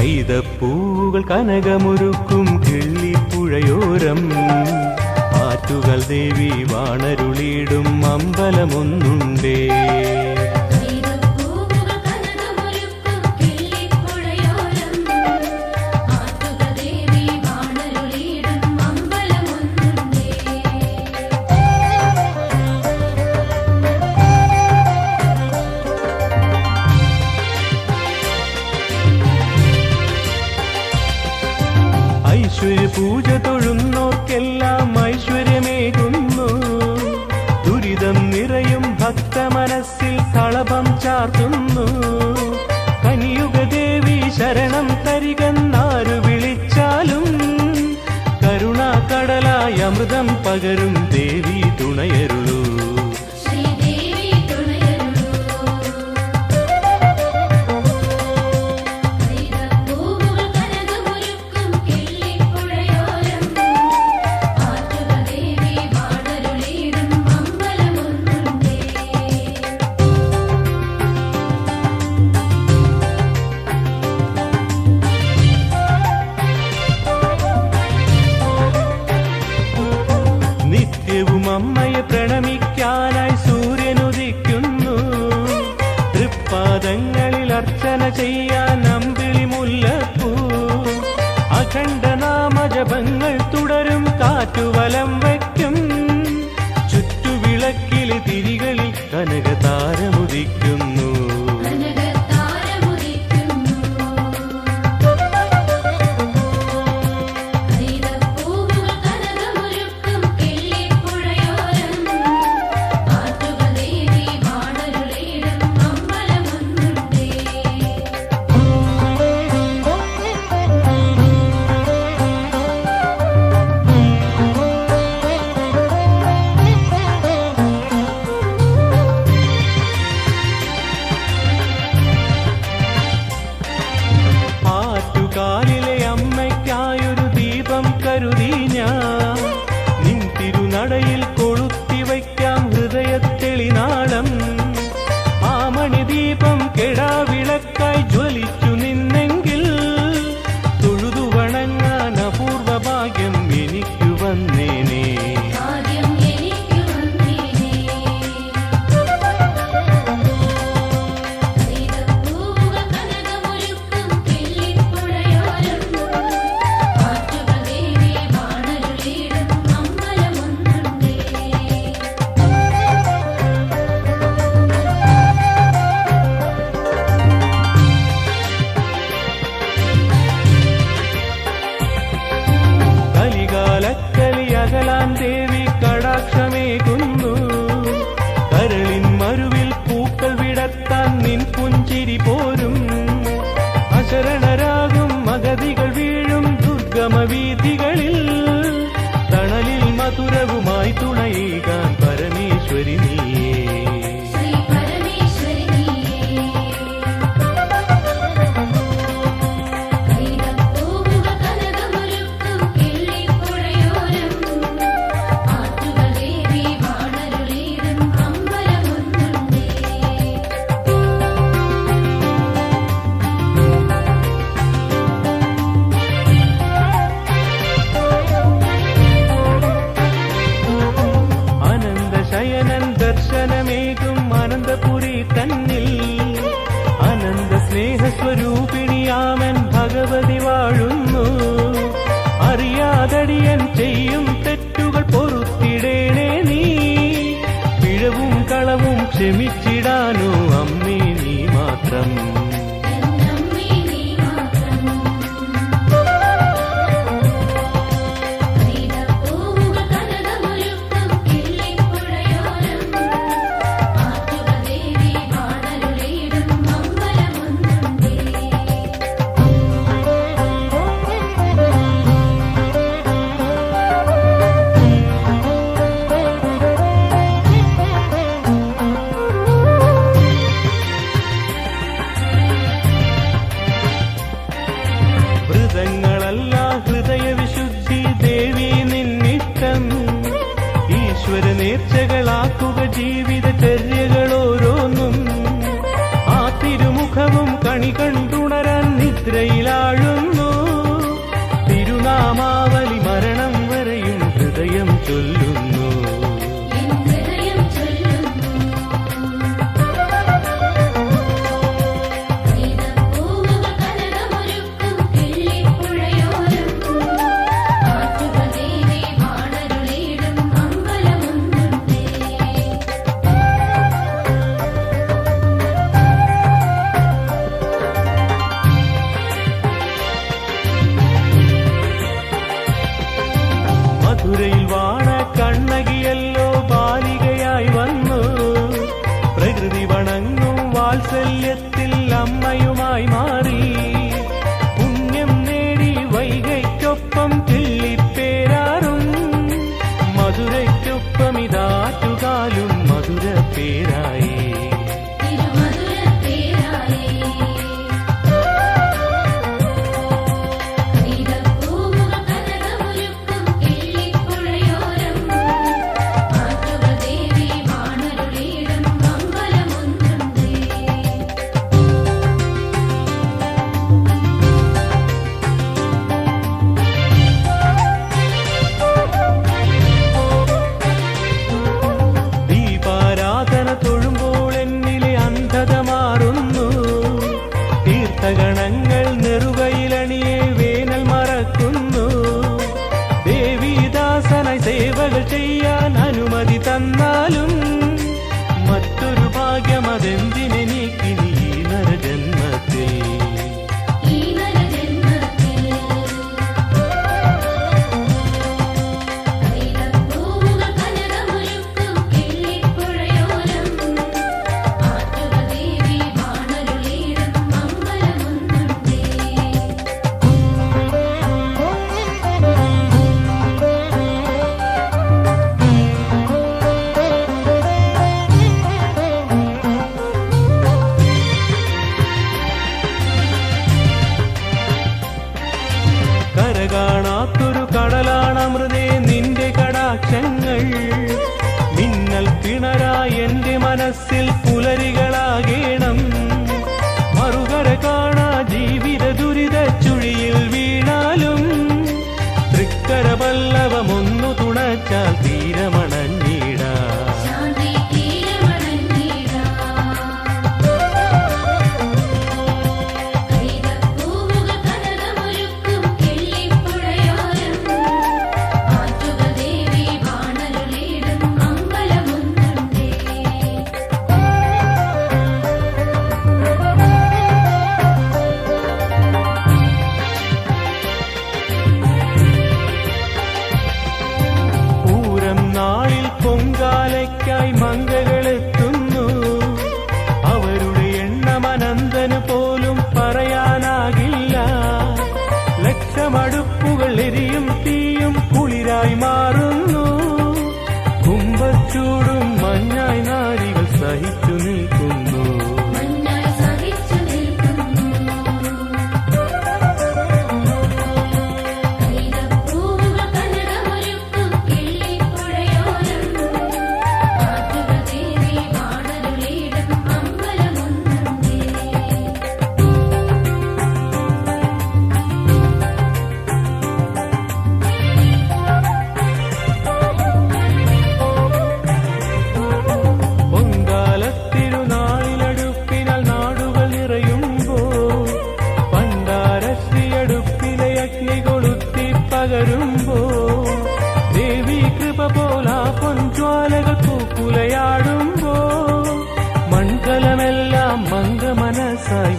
കൈതപ്പൂകൾ കനകമൊരുക്കും കിള്ളിപ്പുഴയോരം ആറ്റുകാൽ ദേവി വാണരുളിയിടും അമ്പലമൊന്നുണ്ടേ. ഐശ്വര്യപൂജ തൊഴുന്നോർക്കെല്ലാം ഐശ്വര്യമേകുന്നു. ദുരിതം നിറയും ഭക്തമനസ്സിൽ കളഭം ചാർത്തുന്നു. കനിയുക ദേവി ശരണം തരികെന്നാരു വിളിച്ചാലും കരുണാകടലായി അമൃതം പകരും ദേവി തുണയരുളൂ. അമ്മയെ പ്രണമിക്കാനായി സൂര്യനുദിക്കുന്നു. തൃപ്പാദങ്ങളിൽ അർച്ചന ചെയ്യാൻ അമ്പിളി മുല്ലപ്പൂ. അഖണ്ഡനാമജപങ്ങൾ തുടരും കാറ്റുവലം വയ്ക്കും. ചുറ്റുവിളക്കിലെ തിരികളിൽ കനകതാരമുദിക്കുന്നു. കാലിലെ അമ്മയ്ക്കായൊരു ദീപം കരുതി ഞാൻ നിൻ തിരുനടയിൽ കൊളുത്തി വയ്ക്കാം ഹൃദയത്തെളിനാളം. ആ മണിദീപം കെടാവിളക്കായി ജ്വലിച്ചു നിന്നെങ്കിൽ തൊഴുതു വണങ്ങാൻ അപൂർവ ഭാഗ്യം എനിക്ക് വന്നേനേ. കലിയകലാൻ ദേവി കടാക്ഷമേകുന്നു. കരളിൻ മരുവിൽ പൂക്കൾ വിടത്താൻ നിൻ പുഞ്ചിരി പോരും. അശരണരാകും മഗതികൾ വീഴും ദുർഗമ വീഥികളിൽ തണലിൽ മധുരവുമായി തുണയേകാൻ പരമേശ്വരി നീയേ. ശയനൻ ദർശനമേകും അനന്തപുരി തന്നിൽ അനന്ത സ്നേഹസ്വരൂപിണിയാമൻ ഭഗവതി വാഴുന്നു. അറിയാതടിയൻ ചെയ്യും തെറ്റുകൾ പൊറുത്തിടേണേ നീ. പിഴവും കളവും ക്ഷമിച്ചിടാനോ അമ്മേ നീ മാത്രം. വ്രതങ്ങളല്ല ഹൃദയവിശുദ്ധി ദേവി നിന്നിഷ്ടം. ഈശ്വര നേർച്ചകളാക്കുക ജീവിതചര്യകൾ ഓരോന്നും. ആ തിരുമുഖവും കണി കണ്ടുണരാൻ നിദ്രയിലാഴ ദേവതഗണങ്ങൾ നെറുകയിലണിയെ വേനൽ മറക്കുന്നു. ദേവീദാസനായി സേവകൾ ചെയ്യാൻ അനുമതി തന്നാലും മറ്റൊരു ഭാഗ്യമതെന്തിനെനിക്കിനി ഈ നരജന്മത്തിൽ. കാണാത്തൊരു കടലാണമൃതേ നിന്റെ കടാക്ഷങ്ങൾ. മിന്നൽ പിണരായി എന്റെ മനസ്സിൽ പുലരികളാകേണം. മറുകര കാണാ ജീവിത ദുരിത ചുഴിയിൽ വീണാലും തൃക്കര പല്ലവമൊന്നു തുണച്ചാൽ തീരമണഞ്ഞിടാ. നാളിൽ പൊങ്കാലയ്ക്കായി മംഗകളെത്തുന്നു. അവരുടെ എണ്ണമനന്തന് പോലും പറയാനാകില്ല. ലക്ഷമടുപ്പുകൾ എരിയും തീയും കുളിരായി മാറുന്നു. കുംഭച്ചൂടും മഞ്ഞായി നാരികൾ സഹിച്ചു നിൽക്കുന്നു. ദേവീ കൃപ പോലാ പൊൻജ്വാലകൾ പൂക്കുലയാടുമ്പോ മൺകലമെല്ലാം മംഗമനസായി